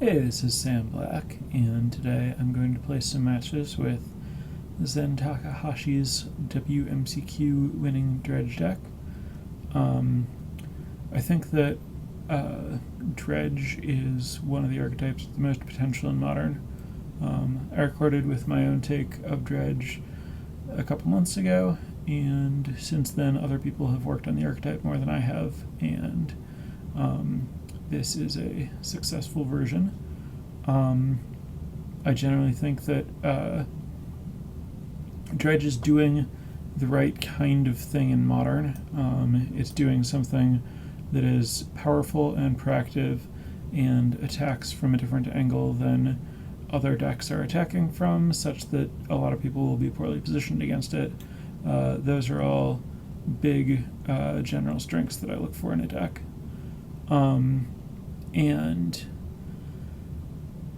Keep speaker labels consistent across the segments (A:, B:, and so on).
A: Hey, this is Sam Black, and today I'm going to play some matches with Zen Takahashi's WMCQ winning Dredge deck. I think that Dredge is one of the archetypes with the most potential in Modern. I recorded with my own take of Dredge a couple months ago, and since then other people have worked on the archetype more than I have, and this is a successful version. I generally think that Dredge is doing the right kind of thing in Modern. It's doing something that is powerful and proactive and attacks from a different angle than other decks are attacking from, such that a lot of people will be poorly positioned against it. Those are all big general strengths that I look for in a deck. And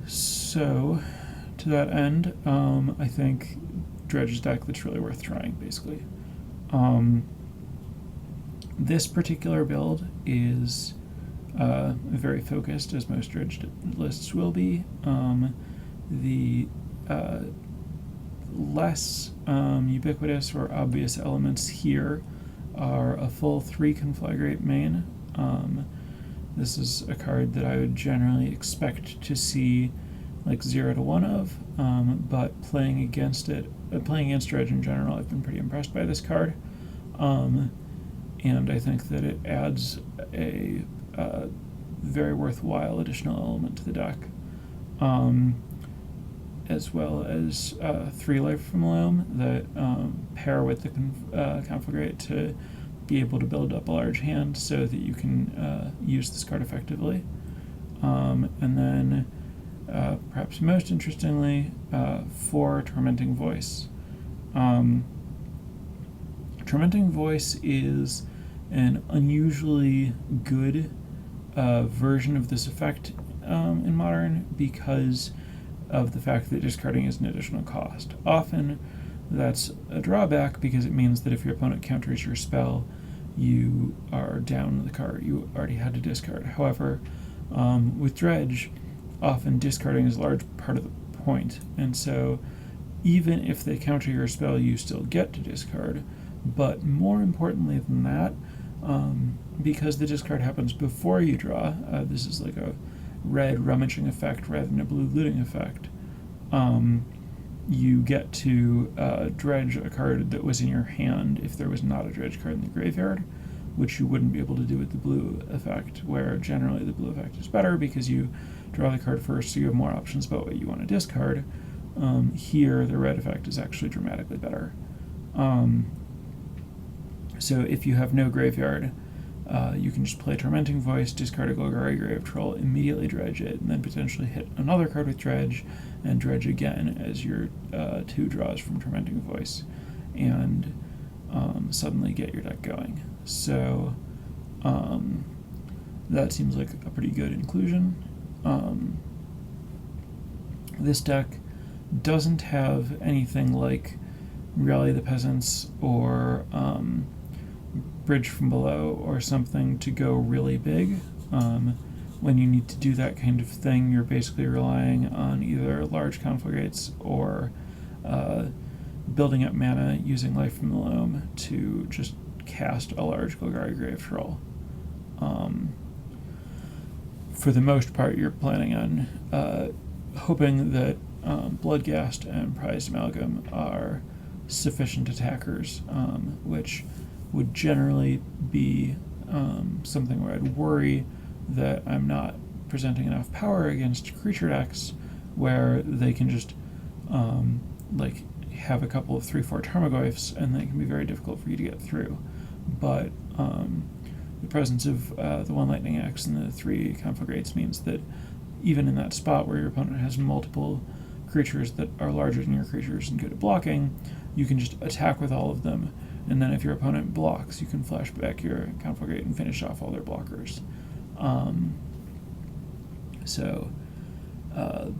A: so, to that end, I think Dredge's deck that's really worth trying, basically. This particular build is very focused, as most Dredge lists will be. The less ubiquitous or obvious elements here are a full 3 Conflagrate main. This is a card that I would generally expect to see like 0 to 1 of, but playing against Dredge in general, I've been pretty impressed by this card. And I think that it adds a very worthwhile additional element to the deck, as well as 3 Life from Loam that pair with the Conflagrate to be able to build up a large hand so that you can use this card effectively. And then, perhaps most interestingly, 4 Tormenting Voice. Tormenting Voice is an unusually good version of this effect in Modern because of the fact that discarding is an additional cost. Often that's a drawback because it means that if your opponent counters your spell, you are down the card you already had to discard. However, with Dredge, often discarding is a large part of the point, and so even if they counter your spell, you still get to discard. But more importantly than that, because the discard happens before you draw, this is like a red rummaging effect rather than a blue looting effect, you get to dredge a card that was in your hand if there was not a dredge card in the graveyard, which you wouldn't be able to do with the blue effect, where generally the blue effect is better because you draw the card first, so you have more options about what you want to discard. Here, the red effect is actually dramatically better. So if you have no graveyard, you can just play Tormenting Voice, discard a Golgari Grave Troll, immediately dredge it, and then potentially hit another card with Dredge, and dredge again as your 2 draws from Tormenting Voice, and suddenly get your deck going. So that seems like a pretty good inclusion. This deck doesn't have anything like Rally the Peasants or Bridge from Below or something to go really big. When you need to do that kind of thing, you're basically relying on either large Conflagrates or building up mana using Life from the Loam to just cast a large Golgari Grave Troll. For the most part, you're planning on hoping that Bloodghast and Prized Amalgam are sufficient attackers, which would generally be something where I'd worry that I'm not presenting enough power against creature decks where they can just like have a couple of 3/4 Tarmogoyfs and they can be very difficult for you to get through. But the presence of the 1 Lightning Axe and the 3 Conflagrates means that even in that spot where your opponent has multiple creatures that are larger than your creatures and good at blocking, you can just attack with all of them, and then if your opponent blocks, you can flash back your Conflagrate and finish off all their blockers. So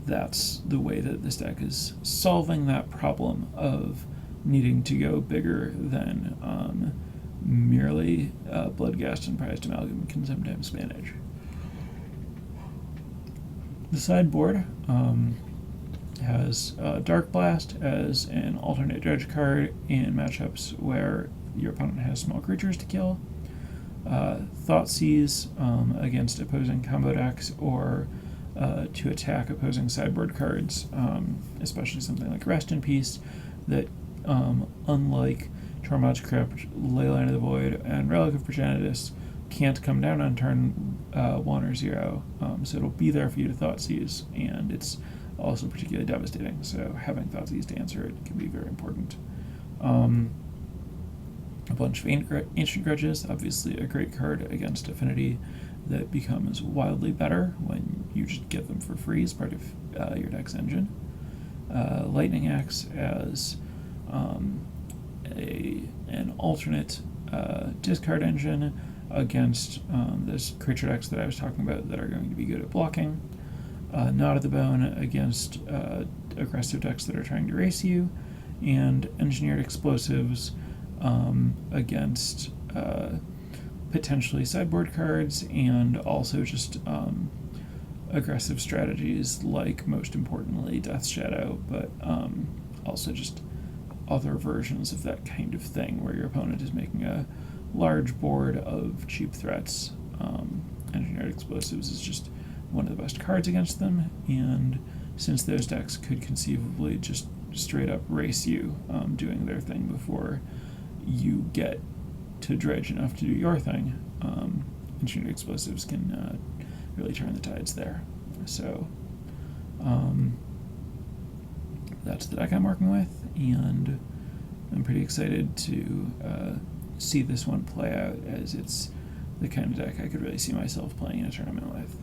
A: that's the way that this deck is solving that problem of needing to go bigger than merely Bloodghast and Prized Amalgam can sometimes manage. The sideboard has Dark Blast as an alternate dredge card in matchups where your opponent has small creatures to kill. Thoughtseize against opposing combo decks, or to attack opposing sideboard cards, especially something like Rest in Peace, that unlike Tormod's Crypt, Leyline of the Void, and Relic of Progenitus, can't come down on turn 1 or 0, so it'll be there for you to Thoughtseize, and it's also particularly devastating, so having Thoughtseize to answer it can be very important. A bunch of Ancient Grudges, obviously a great card against Affinity that becomes wildly better when you just get them for free as part of your deck's engine. Lightning Axe as an alternate discard engine against those creature decks that I was talking about that are going to be good at blocking. Knot of the Bone against aggressive decks that are trying to race you, and Engineered Explosives against potentially sideboard cards, and also just aggressive strategies like, most importantly, Death Shadow, but also just other versions of that kind of thing where your opponent is making a large board of cheap threats. Engineered Explosives is just one of the best cards against them, and since those decks could conceivably just straight up race you, doing their thing before you get to dredge enough to do your thing, Engineered Explosives can really turn the tides there. So that's the deck I'm working with, and I'm pretty excited to see this one play out, as it's the kind of deck I could really see myself playing in a tournament with.